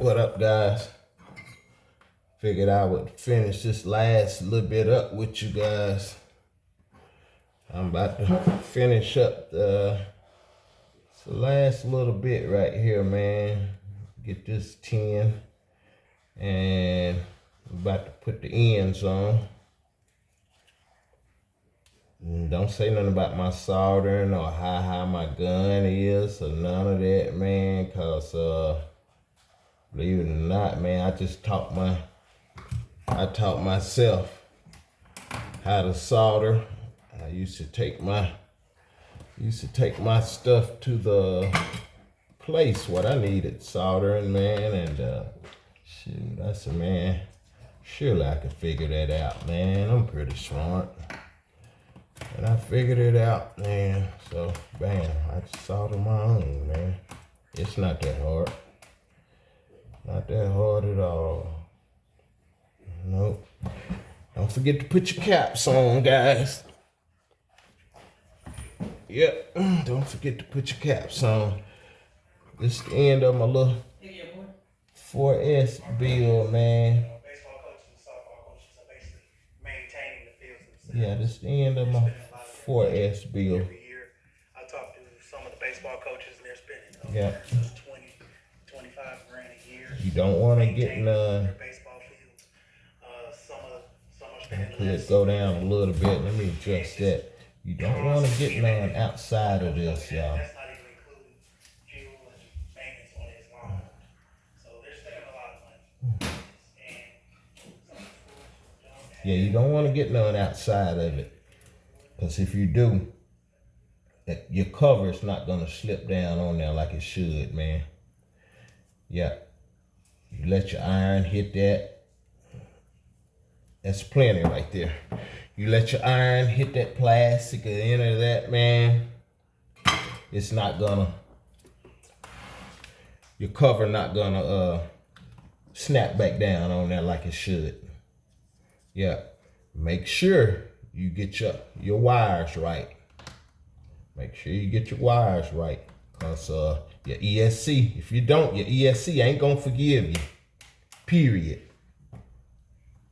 What up, guys? Figured I would finish this last little bit up with you guys. I'm about to finish up the last little bit right here, man. Get this 10 and I'm about to put the ends on. Don't say nothing about my soldering or how high my gun is or none of that, man, cause believe it or not, man, I taught myself how to solder. I used to take my stuff to the place what I needed soldering, man, and shoot, I said, man, surely I could figure that out, man. I'm pretty smart. And I figured it out, man. So, bam, I just soldered my own, man. It's not that hard. Not that hard at all. Nope. Don't forget to put your caps on, guys. Yep, don't forget to put your caps on. This is the end of my little 4S build, man. Yeah, this is the end of my 4S build. I talked to some of the baseball coaches and they're spending 20, 25 grand a year. You don't want to get none. Baseball fields. I could go down a little bit. Let me adjust that. You don't want to get none outside of this, y'all. That's not even including fuel and maintenance on his lawn. So they're spending a lot of money. Yeah, you don't want to get none outside of it. Because if you do, your cover is not going to slip down on there like it should, man. Yeah. You let your iron hit that. That's plenty right there. You let your iron hit that plastic at the end of that, man. It's not gonna, your cover not gonna snap back down on there like it should. Yeah, make sure you get your wires right. Make sure you get your wires right. Cause your ESC, if you don't, your ESC ain't gonna forgive you. Period.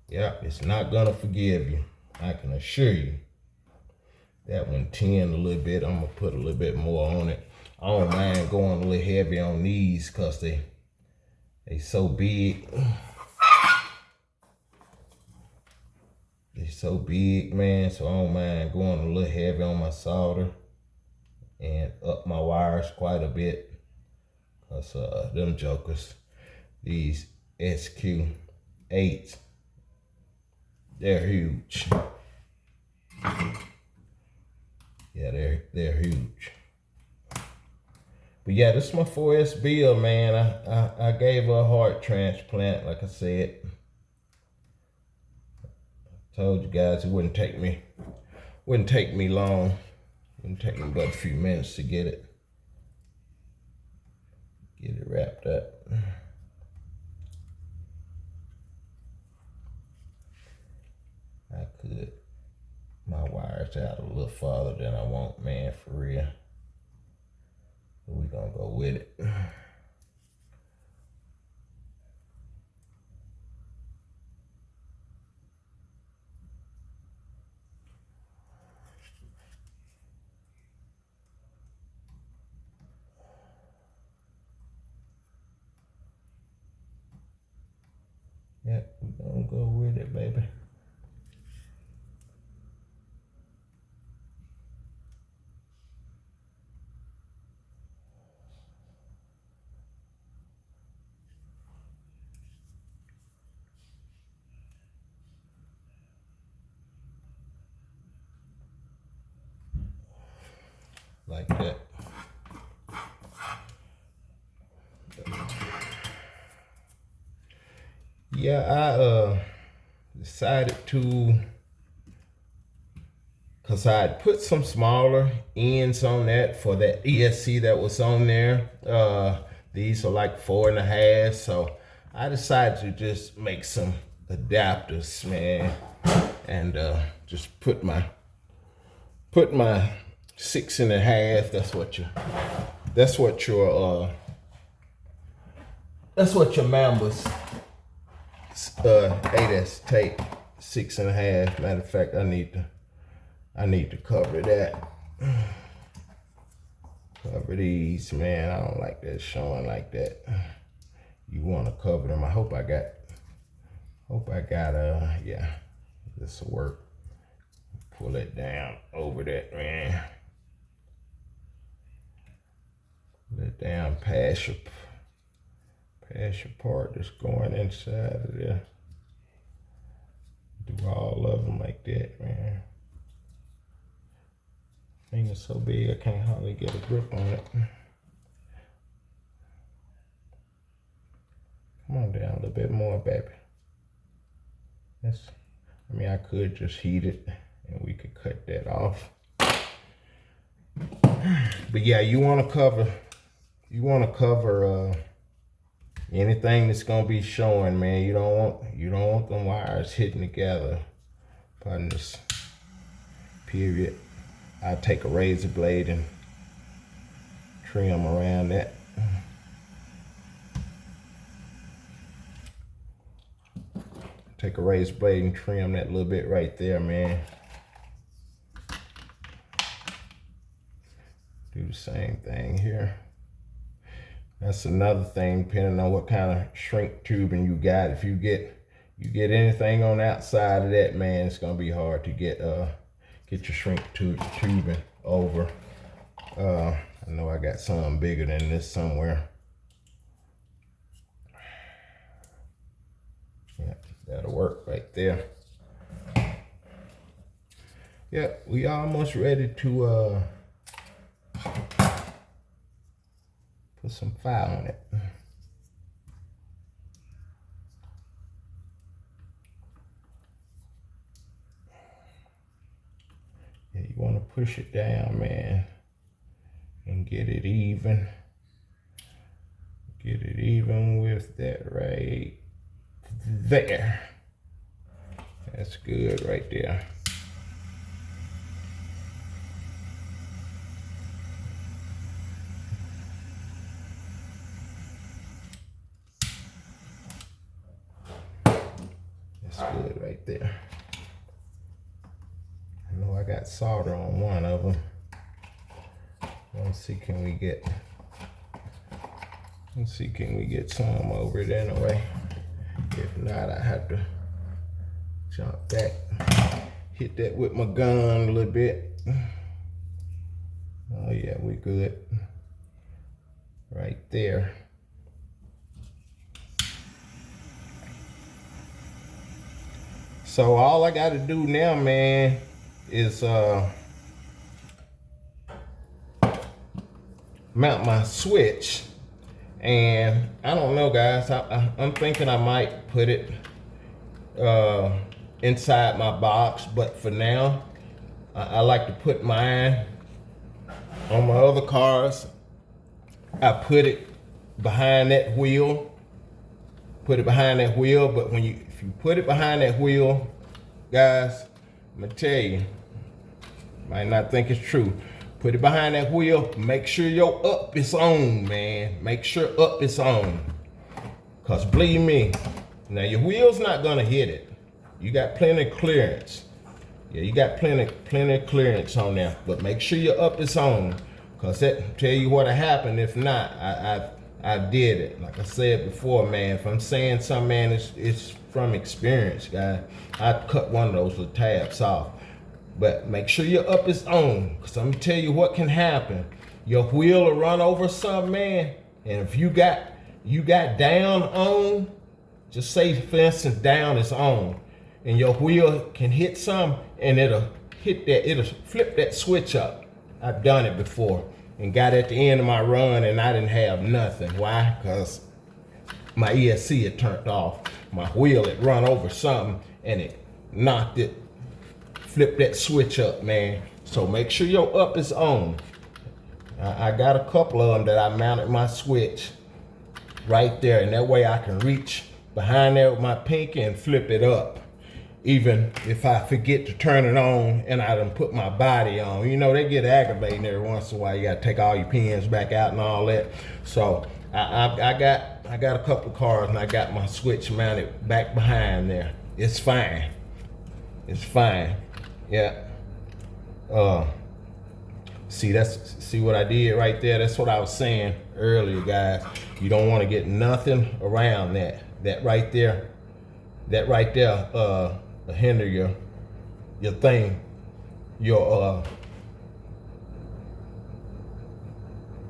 Yeah, it's not gonna forgive you. I can assure you. That one 10 a little bit. I'm gonna put a little bit more on it. I don't mind going a little heavy on these cause they so big. They so big, man. So I don't mind going a little heavy on my solder and up my wires quite a bit. Cause them jokers, these SQ8s, they're huge. Yeah, they're huge. But yeah, this is my 4S build, man. I gave her a heart transplant, like I said. Told you guys it wouldn't take me long. Wouldn't take me but a few minutes to get it wrapped up. I could my wires out a little farther than I want, man, for real. But we gonna go with it. Yep, we gonna go with it, baby. Like that. Yeah, I decided to, cause I had put some smaller ends on that for that ESC that was on there. These are like 4.5, so I decided to just make some adapters, man, and just put my 6.5. That's what your That's what your members ADAS tape 6.5. Matter of fact, I need to cover that. Cover these, man. I don't like that showing like that. You want to cover them. I hope I got yeah, this will work. Pull it down over that, man. Pull it down past your part that's going inside of there. Do all of them like that, man. Finger's so big I can't hardly get a grip on it. Come on down a little bit more, baby. I mean, I could just heat it and we could cut that off. But yeah, you want to cover anything that's gonna be showing, man. You don't want them wires hitting together. Pardon this. Period. I take a razor blade and trim around that. Take a razor blade and trim that little bit right there, man. Do the same thing here. That's another thing, depending on what kind of shrink tubing you got. If you get anything on the outside of that, man, it's gonna be hard to get your shrink tubing over. I know I got something bigger than this somewhere. Yeah, that'll work right there. Yeah, we almost ready to put some fire on it. Yeah, you want to push it down, man, and get it even. Get it even with that right there. That's good right there. Good right there. I know I got solder on one of them. Let's see, can we get some over it anyway? If not, I have to jump back, hit that with my gun a little bit. Oh yeah, we good right there. So all I got to do now, man, is mount my switch. And I don't know, guys. I'm thinking I might put it inside my box, but for now, I like to put mine on my other cars. I put it behind that wheel. Put it behind that wheel, but if you put it behind that wheel, guys, I'm gonna tell you, might not think it's true. Put it behind that wheel, make sure your up is on, man. Make sure up is on. Cause believe me, now your wheel's not gonna hit it. You got plenty of clearance. Yeah, you got plenty of clearance on there, but make sure your up is on. Cause that tell you what'll happen if not. I did it. Like I said before, man, if I'm saying something, man, it's from experience, guys. I cut one of those little tabs off. But make sure your up is on, because I'm going to tell you what can happen. Your wheel will run over something, man, and if you got down on, just say, for instance, down is on, and your wheel can hit something, and it'll flip that switch up. I've done it before. And got at the end of my run and I didn't have nothing. Why? Because my ESC had turned off. My wheel had run over something and it knocked it, flipped that switch up, man. So make sure your up is on. I got a couple of them that I mounted my switch right there, and that way I can reach behind there with my pinky and flip it up. Even if I forget to turn it on and I done put my body on. You know, they get aggravating every once in a while. You gotta take all your pins back out and all that. So I got a couple of cars and I got my switch mounted back behind there. It's fine. It's fine. Yeah. See what I did right there? That's what I was saying earlier, guys. You don't want to get nothing around that. That right there hinder your thing,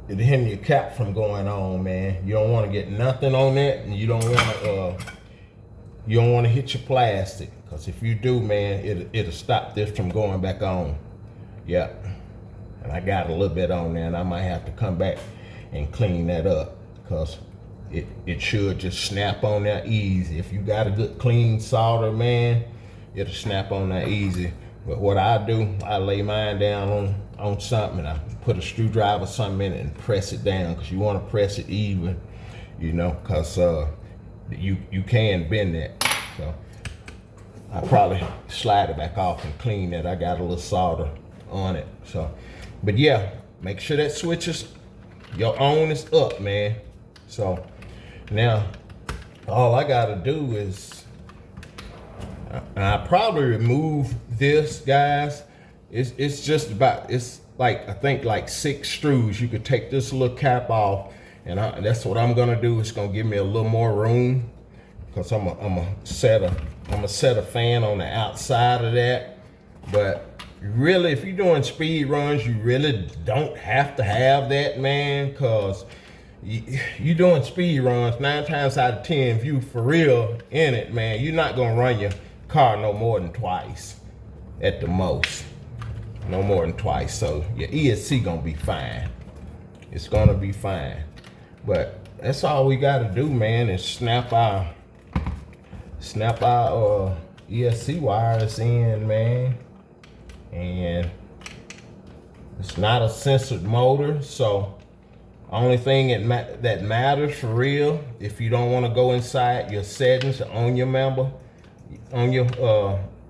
it hinder your cap from going on, man. You don't want to get nothing on that, and you don't want to hit your plastic, because if you do, man, it'll stop this from going back on. Yeah. And I got a little bit on there, and I might have to come back and clean that up, because it should just snap on there easy. If you got a good clean solder, man, it'll snap on there easy. But what I do, I lay mine down on something, and I put a screwdriver or something in it and press it down, because you want to press it even, you know, because you can bend that. So I probably slide it back off and clean it. I got a little solder on it. So, but yeah, make sure that your own is up, man. So now all I gotta do is, I probably remove this, guys. It's just about, it's like, I think like 6 screws. You could take this little cap off, and that's what I'm gonna do. It's gonna give me a little more room, because I'm gonna set a fan on the outside of that. But really, if you're doing speed runs, you really don't have to have that, man, because you doing speed runs 9 times out of 10, if you for real in it, man, you're not gonna run your car no more than twice at the most. No more than twice. So your ESC gonna be fine. It's gonna be fine. But that's all we gotta do, man, is snap our ESC wires in, man. And it's not a censored motor, so only thing that matters for real, if you don't want to go inside your settings on your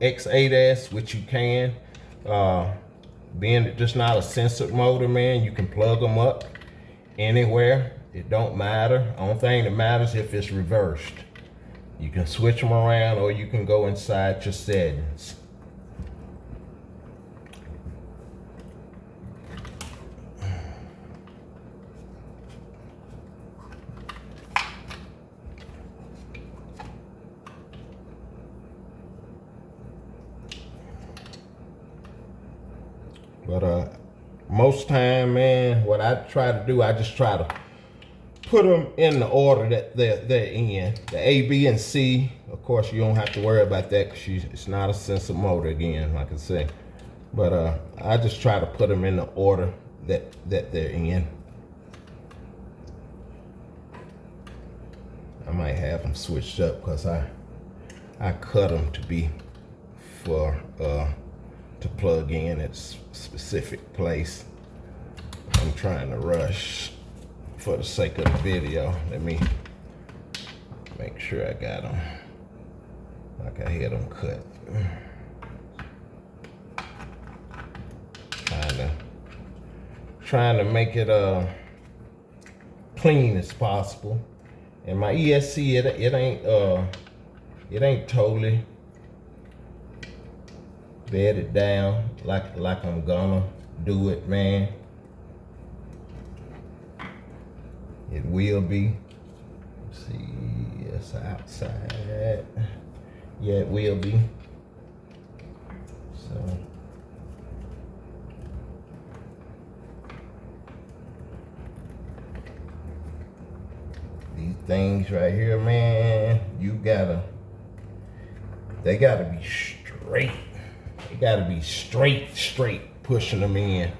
X8S, which you can, being just not a censored motor, man, you can plug them up anywhere. It don't matter. Only thing that matters if it's reversed. You can switch them around, or you can go inside your settings. But most time, man, what I try to do, I just try to put them in the order that they're in. The A, B, and C. Of course, you don't have to worry about that, because it's not a sensor motor again, like I said. But I just try to put them in the order that they're in. I might have them switched up, because I cut them to be for to plug in at a specific place. I'm trying to rush for the sake of the video. Let me make sure I got them like I had them cut. Trying to make it clean as possible. And my ESC, it ain't totally bedded down like I'm gonna do it, man. It will be. Let's see, yes, outside. Yeah, it will be. So these things right here, man, they gotta be straight. They gotta be straight pushing them in.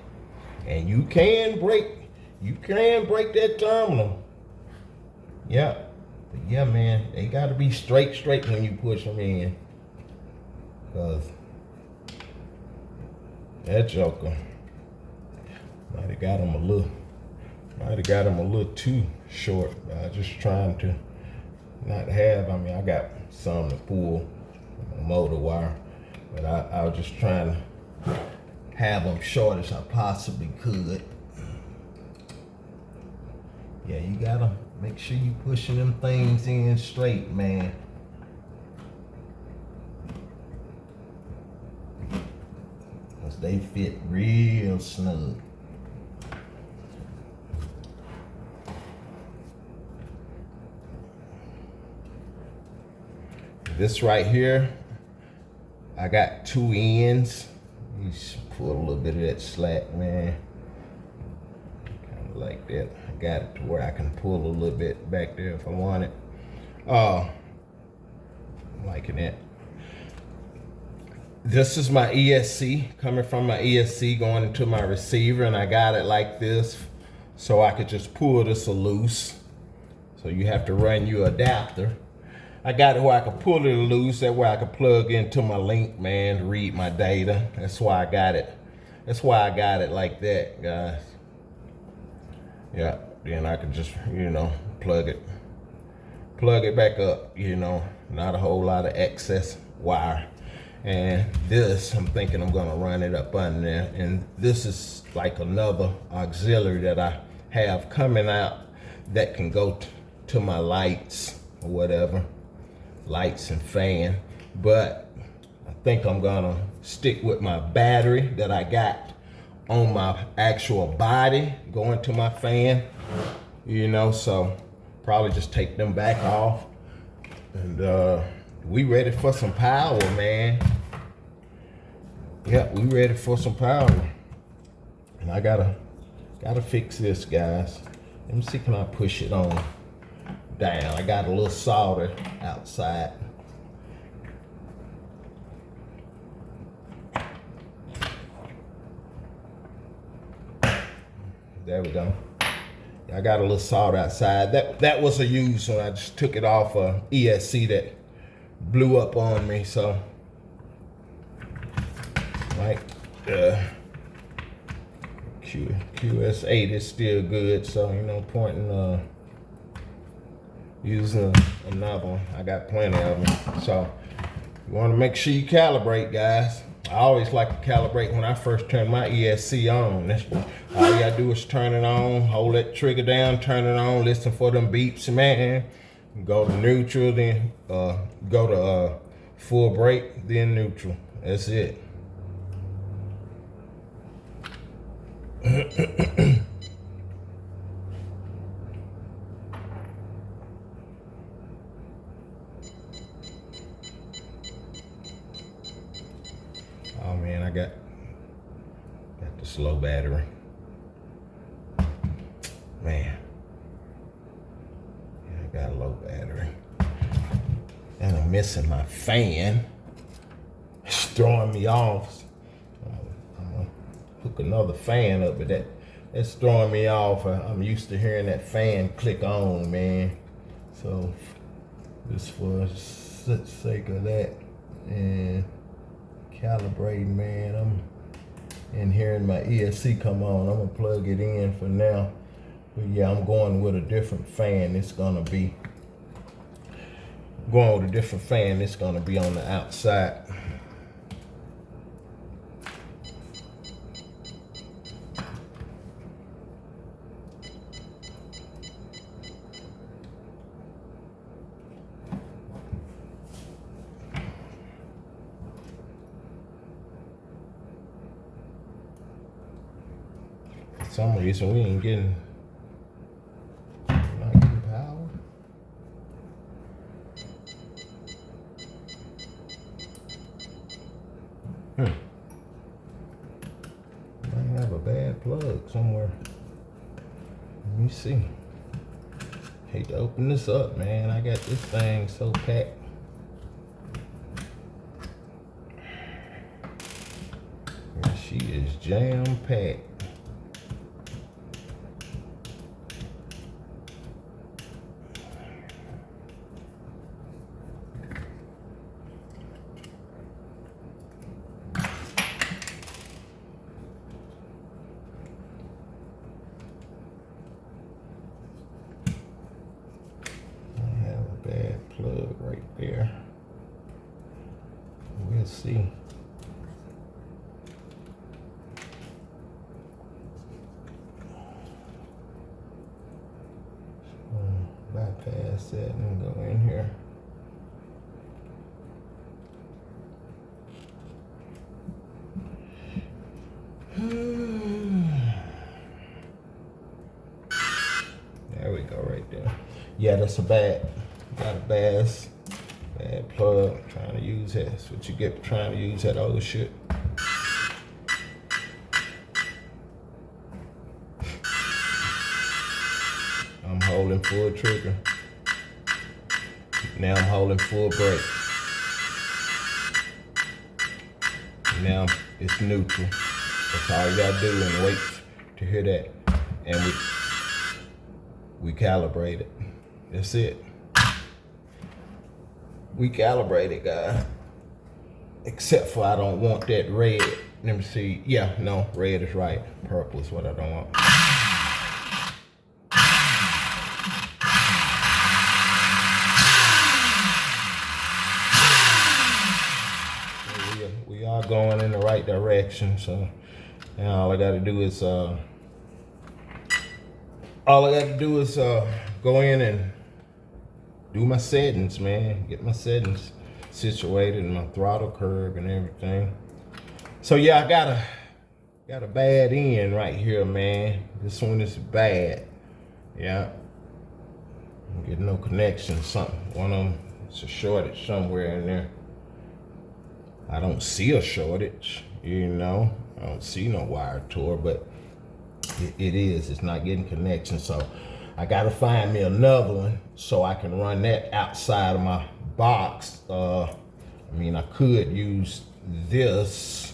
And you can break that terminal. Yeah. But yeah, man, they gotta be straight when you push them in. Cause that joker might have got him a little too short. I was just trying to not have, I got some to pull motor wire, but I was just trying to have them short as I possibly could. Yeah, you gotta make sure you pushing them things in straight, man. Cause they fit real snug. This right here, I got 2 ends. You just pull a little bit of that slack, man. Kind of like that. I got it to where I can pull a little bit back there if I want it. I'm liking it. This is my ESC, coming from my ESC going into my receiver, and I got it like this so I could just pull this loose. So you have to run your adapter. I got it where I could pull it loose, that way I could plug into my link, man, to read my data. That's why I got it. That's why I got it like that, guys. Yeah, then I could just, you know, plug it back up, you know, not a whole lot of excess wire. And this, I'm thinking I'm gonna run it up under there. And this is like another auxiliary that I have coming out that can go to my lights or whatever. Lights and fan. But I think I'm gonna stick with my battery that I got on my actual body going to my fan, you know, so probably just take them back off. And we ready for some power, man. Yeah, we ready for some power. And I gotta fix this, guys. Let me see, can I push it on down? I got a little solder outside. There we go. I got a little solder outside. That was a used one. I just took it off a ESC that blew up on me. So, like, QS8 is still good. So, you know, point in using another one. I got plenty of them. So, you want to make sure you calibrate, guys. I always like to calibrate when I first turn my ESC on. All you gotta do is turn it on, hold that trigger down, turn it on, listen for them beeps, man. Go to neutral, then go to full brake, then neutral. That's it. Oh man, I got the slow battery. Man, yeah, I got a low battery. And I'm missing my fan. It's throwing me off. I'm gonna hook another fan up, but that's throwing me off. I'm used to hearing that fan click on, man. So just for the sake of that and calibrating, man, I'm in hearing my ESC come on. I'm gonna plug it in for now. But yeah, I'm going with a different fan. It's gonna be going with a different fan. It's gonna be on the outside. For some reason, we ain't getting power. Might have a bad plug somewhere. Let me see. Hate to open this up, man. I got this thing so packed. And she is jam-packed. Bad plug right there. We'll see. bypass that and go in here. There we go, right there. Yeah, that's a bad, got a bad plug. I'm trying to use that. That's what you get for trying to use that old shit. I'm holding full trigger. Now I'm holding full brake. Now it's neutral. That's all you gotta do and wait to hear that. And we calibrate it. That's it. We calibrate it, guys. Except for I don't want that red. Let me see. Yeah, no, red is right. Purple is what I don't want. We are going in the right direction, so now all I gotta do is go in and do my settings, man. Get my settings situated and my throttle curve and everything. So yeah, I got a bad end right here, man. This one is bad. Yeah. I'm getting no connection, something. One of them, it's a shortage somewhere in there. I don't see a shortage, you know. I don't see no wire tore, but it is. It's not getting connection, so I gotta find me another one so I can run that outside of my box. I mean, I could use this.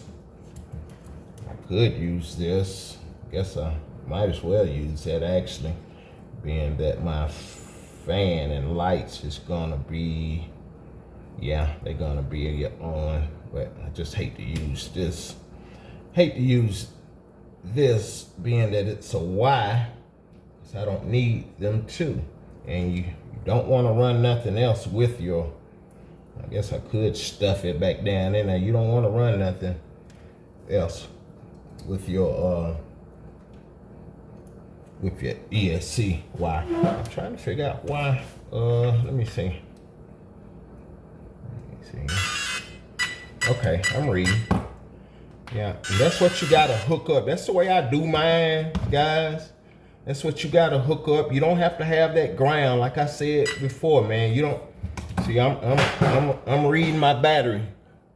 Guess I might as well use that, actually, being that my fan and lights is gonna be, yeah, they're gonna be on, but I just hate to use this. Being that it's a Y, because I don't need them too. And you don't want to run nothing else with your, I guess I could stuff it back down in there. You don't want to run nothing else with your ESC. Why? I'm trying to figure out why. Let me see. Okay, I'm reading. Yeah, and that's what you gotta hook up. That's the way I do mine, guys. That's what you gotta hook up. You don't have to have that ground, like I said before, man. You don't see. I'm reading my battery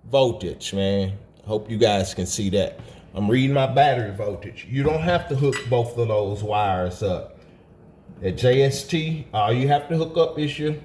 voltage, man. Hope you guys can see that. I'm reading my battery voltage. You don't have to hook both of those wires up. At JST, all you have to hook up is your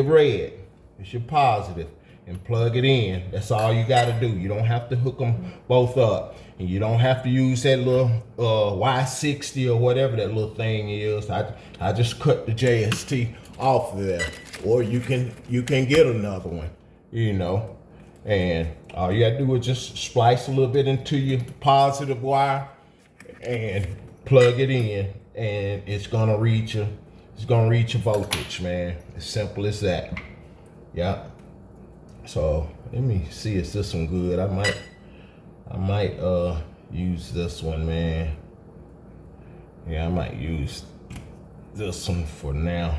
red, it's your positive, and plug it in. That's all you gotta do. You don't have to hook them both up. And you don't have to use that little Y60 or whatever that little thing is. I just cut the JST off of there. Or you can get another one, you know. And all you gotta do is just splice a little bit into your positive wire and plug it in, and it's gonna reach your voltage, man. As simple as that. Yeah. So let me see, is this one good? I might use this one, man. Yeah, I might use this one for now.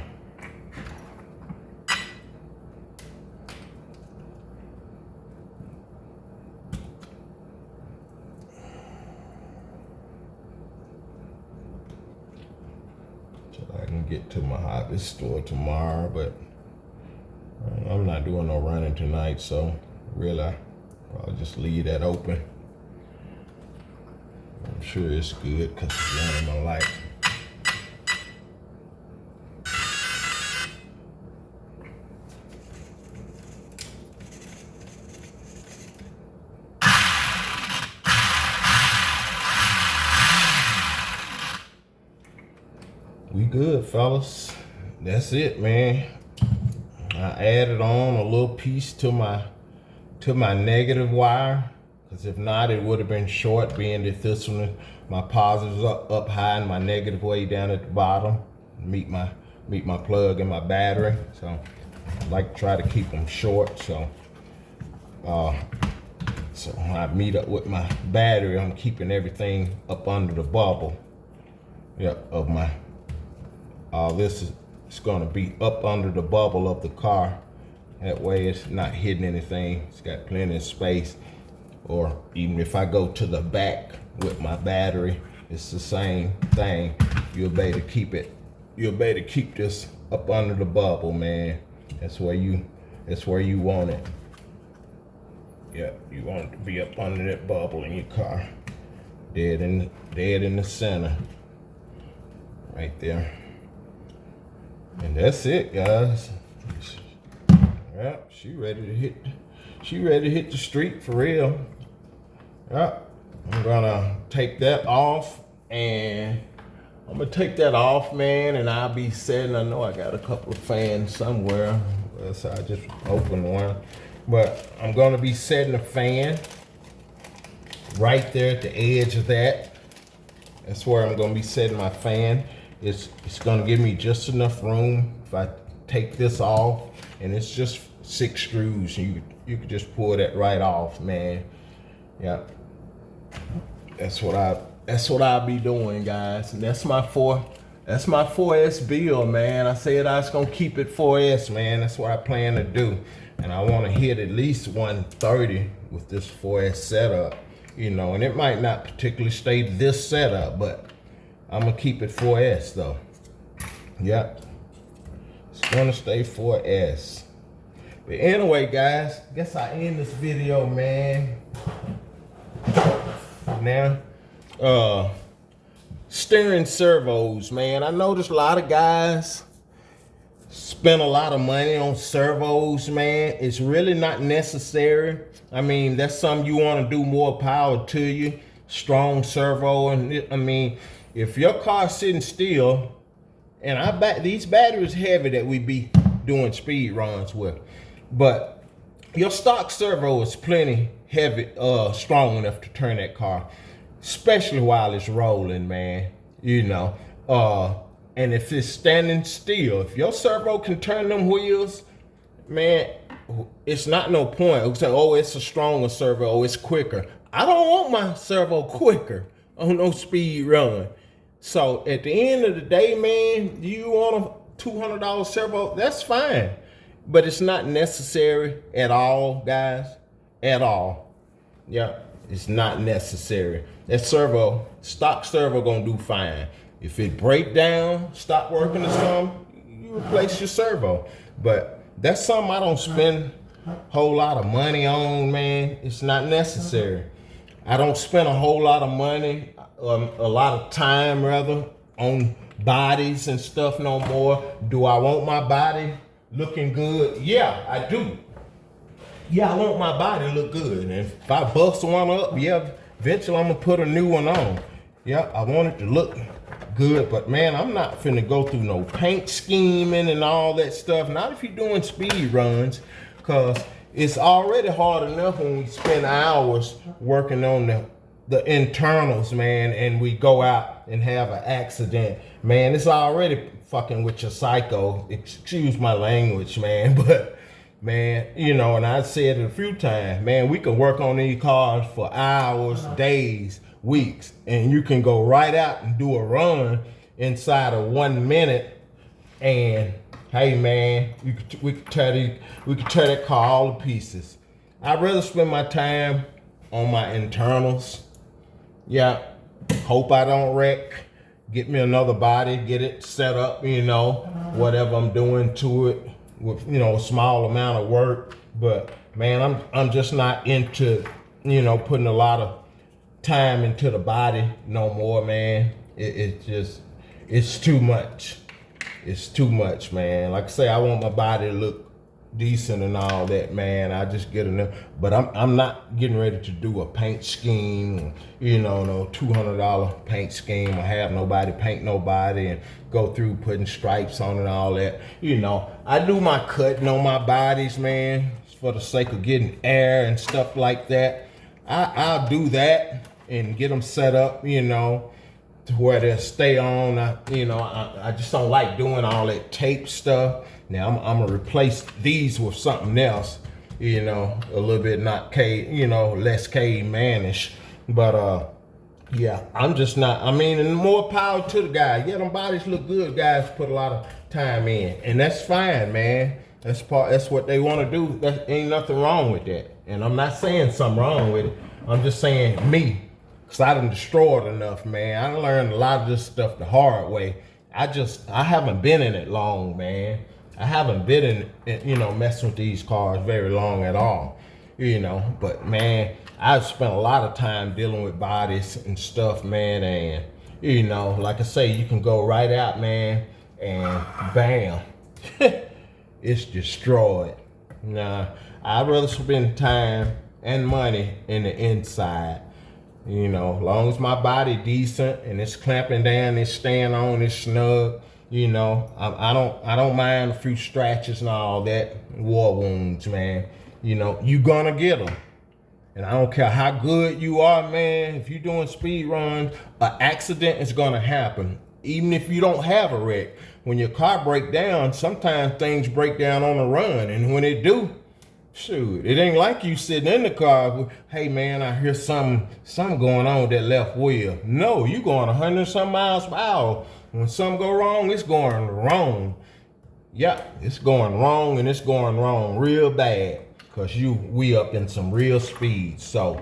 So I can get to my hobby store tomorrow, but I'm not doing no running tonight, so really I'll just leave that open. I'm sure it's good because it's running my light. We good, fellas. That's it, man. I added on a little piece to my negative wire, because if not, it would have been short, being that this one, my positives up high and my negative way down at the bottom. Meet my plug and my battery. So I like to try to keep them short. So when I meet up with my battery, I'm keeping everything up under the bubble. Yep, of my. All this is it's gonna be up under the bubble of the car. That way it's not hitting anything. It's got plenty of space. Or even if I go to the back with my battery, it's the same thing. You'll be able to keep it. You'll be able to keep this up under the bubble, man. That's where you want it. Yeah, you want it to be up under that bubble in your car. Dead in the center. Right there. And that's it, guys. Yeah, she ready to hit the street for real. Yeah, I'm gonna take that off, and man, and I'll be setting. I know I got a couple of fans somewhere, so I just opened one, but I'm gonna be setting a fan right there at the edge of that. That's where I'm gonna be setting my fan. It's gonna give me just enough room if I take this off, and it's just 6 screws. You can just pull that right off, man. Yeah, that's what I'll be doing, guys. And that's my 4S build, man. I said I was gonna keep it 4S, man. That's what I plan to do, and I want to hit at least 130 with this 4S setup, you know. And it might not particularly stay this setup, but I'm gonna keep it 4S though. Yep, it's gonna stay 4S. But anyway, guys, guess I end this video, man. Now, steering servos, man. I noticed a lot of guys spend a lot of money on servos, man. It's really not necessary. I mean, that's something you want to do, more power to you. Strong servo, and I mean, if your car's sitting still, and these batteries heavy that we be doing speed runs with, but your stock servo is plenty heavy, strong enough to turn that car, especially while it's rolling, man. You know, and if it's standing still, if your servo can turn them wheels, man, it's not no point. It's like, oh, it's a stronger servo, oh, it's quicker. I don't want my servo quicker on no speed run. So at the end of the day, man, you want a $200 servo, that's fine. But it's not necessary at all, guys. At all. Yeah, it's not necessary. That servo, stock servo, gonna do fine. If it break down, stop working or something, you replace your servo. But that's something I don't spend a whole lot of money on, man. It's not necessary. I don't spend a whole lot of money, a lot of time rather, on bodies and stuff no more. Do I want my body looking good? Yeah, I do. Yeah, I want my body to look good. And if I bust one up, yeah, eventually I'm gonna put a new one on. Yeah, I want it to look good, but man, I'm not finna go through no paint scheming and all that stuff. Not if you're doing speed runs, cause it's already hard enough when we spend hours working on the internals, man, and we go out and have an accident. Man, it's already fucking with your psycho. Excuse my language, man, but man, you know, and I said it a few times, man, we can work on these cars for hours, days, weeks, and you can go right out and do a run inside of 1 minute, and hey, man, we could tear that car all to pieces. I'd rather spend my time on my internals. Yeah, hope I don't wreck. Get me another body, get it set up, you know, whatever I'm doing to it with, you know, a small amount of work. But man, I'm just not into, you know, putting a lot of time into the body no more, man. It's too much. It's too much, man. Like I say, I want my body to look decent and all that, man. I just get enough, but I'm not getting ready to do a paint scheme, you know, no $200 paint scheme, or have nobody paint nobody and go through putting stripes on and all that. You know, I do my cutting on my bodies, man, for the sake of getting air and stuff like that. I'll do that and get them set up, you know, to where they'll stay on. I just don't like doing all that tape stuff. Now I'm gonna replace these with something else, you know, a little bit not less cavemanish. But Yeah, I'm just not. I mean, and more power to the guy. Yeah, them bodies look good. Guys put a lot of time in, and that's fine, man. That's what they want to do. That ain't nothing wrong with that. And I'm not saying something wrong with it. I'm just saying me, cause I done destroyed enough, man. I learned a lot of this stuff the hard way. I haven't been in it long, man. I haven't been in messing with these cars very long at all. But man, I've spent a lot of time dealing with bodies and stuff, man, and like I say, you can go right out, man, and bam, it's destroyed. Nah, I'd rather spend time and money in the inside. As long as my body decent and it's clamping down, it's staying on, it's snug. I don't mind a few scratches and all that, war wounds, man. You gonna get them. And I don't care how good you are, man. If you're doing speed runs, an accident is gonna happen. Even if you don't have a wreck. When your car breaks down, sometimes things break down on the run. And when it do, shoot, it ain't like you sitting in the car, hey man, I hear something going on with that left wheel. No, you going 100 some miles per hour. When something go wrong, it's going wrong. Yeah, it's going wrong, and it's going wrong real bad. Cause we up in some real speed. So,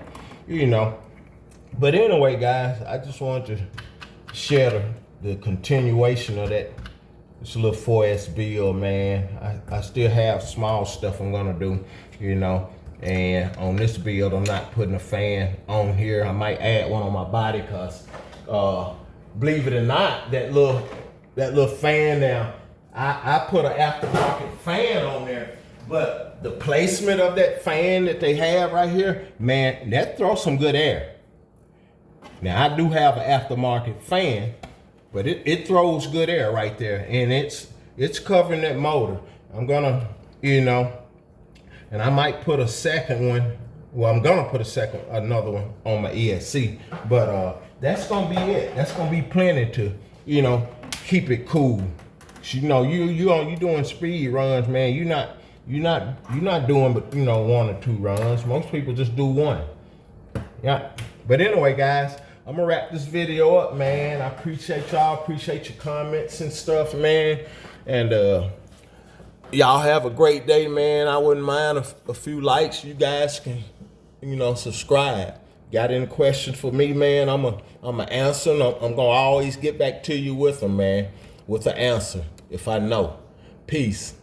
But anyway, guys, I just wanted to share the continuation of this little 4S build, man. I still have small stuff I'm gonna do, And on this build, I'm not putting a fan on here. I might add one on my body, cause believe it or not, that little fan now, I put an aftermarket fan on there, but the placement of that fan that they have right here, man, that throws some good air. Now I do have an aftermarket fan, but it throws good air right there, and it's covering that motor. I'm gonna, and I might put a second one. Well, I'm gonna put another one on my ESC, but that's gonna be it. That's gonna be plenty to, keep it cool. You doing speed runs, man. You're not doing but 1 or 2 runs. Most people just do 1. Yeah. But anyway, guys, I'm gonna wrap this video up, man. I appreciate y'all. Appreciate your comments and stuff, man. And y'all have a great day, man. I wouldn't mind a few likes. You guys can, subscribe. Got any questions for me, man? I'm a answer. I'm gonna always get back to you with them, man, with the answer if I know. Peace.